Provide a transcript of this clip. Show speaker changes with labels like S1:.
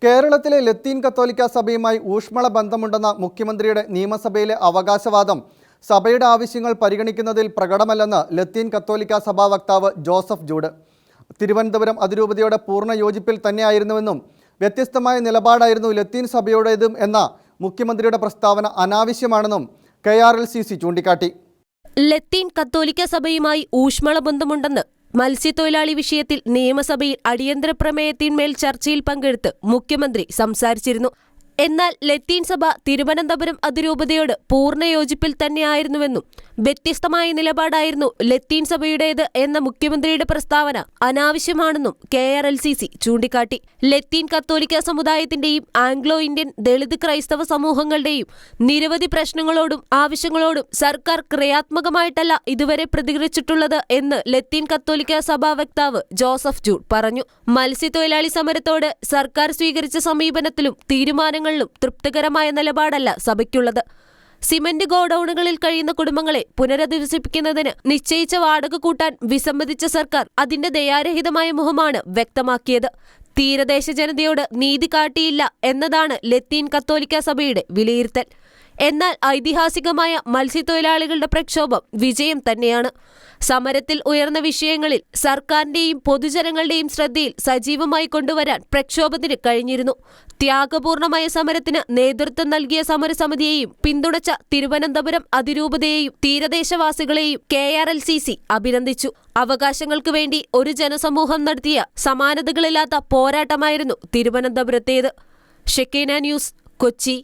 S1: കേരളത്തിലെ ലത്തീൻ കത്തോലിക്ക സഭയുമായി ഊഷ്മള ബന്ധമുണ്ടെന്ന മുഖ്യമന്ത്രിയുടെ നിയമസഭയിലെ അവകാശവാദം സഭയുടെ ആവശ്യങ്ങൾ പരിഗണിക്കുന്നതിൽ പ്രകടമല്ലെന്ന് ലത്തീൻ കത്തോലിക്ക സഭാ വക്താവ് ജോസഫ് ജൂഡ്. തിരുവനന്തപുരം അതിരൂപതയുടെ പൂർണ്ണ യോജിപ്പിൽ തന്നെയായിരുന്നുവെന്നും വ്യത്യസ്തമായ നിലപാടായിരുന്നു ലത്തീൻ സഭയുടേതും എന്ന മുഖ്യമന്ത്രിയുടെ പ്രസ്താവന അനാവശ്യമാണെന്നും KRLCC ചൂണ്ടിക്കാട്ടി.
S2: ലത്തീൻ കത്തോലിക്ക സഭയുമായി ഊഷ്മള ബന്ധമുണ്ടെന്ന് മത്സ്യത്തൊഴിലാളി വിഷയത്തിൽ നിയമസഭയിൽ അടിയന്തര പ്രമേയത്തിന്മേൽ ചർച്ചയിൽ പങ്കെടുത്ത് മുഖ്യമന്ത്രി സംസാരിച്ചിരുന്നു. എന്നാൽ ലത്തീൻ സഭ തിരുവനന്തപുരം അതിരൂപതയോട് പൂർണ്ണ യോജിപ്പിൽ തന്നെയായിരുന്നുവെന്നും വ്യത്യസ്തമായ നിലപാടായിരുന്നു ലത്തീൻ സഭയുടേത് എന്ന മുഖ്യമന്ത്രിയുടെ പ്രസ്താവന അനാവശ്യമാണെന്നും KRLCC ചൂണ്ടിക്കാട്ടി. ലത്തീൻ കത്തോലിക്ക സമുദായത്തിന്റെയും ആംഗ്ലോ ഇന്ത്യൻ ദളിത് ക്രൈസ്തവ സമൂഹങ്ങളുടെയും നിരവധി പ്രശ്നങ്ങളോടും ആവശ്യങ്ങളോടും സർക്കാർ ക്രിയാത്മകമായിട്ടല്ല ഇതുവരെ പ്രതികരിച്ചിട്ടുള്ളത് എന്ന് ലത്തീൻ കത്തോലിക്ക സഭാ വക്താവ് ജോസഫ് ജൂഡ് പറഞ്ഞു. മത്സ്യത്തൊഴിലാളി സമരത്തോട് സർക്കാർ സ്വീകരിച്ച സമീപനത്തിലും തീരുമാനങ്ങളിലും തൃപ്തികരമായ നിലപാടല്ല സഭയ്ക്കുള്ളത്. സിമന്റ് ഗോഡൌണുകളിൽ കഴിയുന്ന കുടുംബങ്ങളെ പുനരധിവസിപ്പിക്കുന്നതിന് നിശ്ചയിച്ച വാടക കൂട്ടാൻ വിസമ്മതിച്ച സർക്കാർ അതിന്റെ ദയാരഹിതമായ മുഖമാണ് വ്യക്തമാക്കിയത്. തീരദേശ ജനതയോട് നീതി കാട്ടിയില്ല എന്നതാണ് ലത്തീൻ കത്തോലിക്ക സഭയുടെ വിലയിരുത്തൽ. എന്നാൽ ഐതിഹാസികമായ മത്സ്യത്തൊഴിലാളികളുടെ പ്രക്ഷോഭം വിജയം തന്നെയാണ്. സമരത്തിൽ ഉയർന്ന വിഷയങ്ങളിൽ സർക്കാരിന്റെയും പൊതുജനങ്ങളുടെയും ശ്രദ്ധയിൽ സജീവമായി കൊണ്ടുവരാൻ പ്രക്ഷോഭത്തിന് കഴിഞ്ഞിരുന്നു. ത്യാഗപൂർണമായ സമരത്തിന് നേതൃത്വം നൽകിയ സമരസമിതിയെയും പിന്തുണച്ച തിരുവനന്തപുരം അതിരൂപതയെയും തീരദേശവാസികളെയും KRLCC അഭിനന്ദിച്ചു. അവകാശങ്ങൾക്ക് വേണ്ടി ഒരു ജനസമൂഹം നടത്തിയ സമാനതകളില്ലാത്ത പോരാട്ടമായിരുന്നു തിരുവനന്തപുരത്തേത്. Shekinah news, Kochi.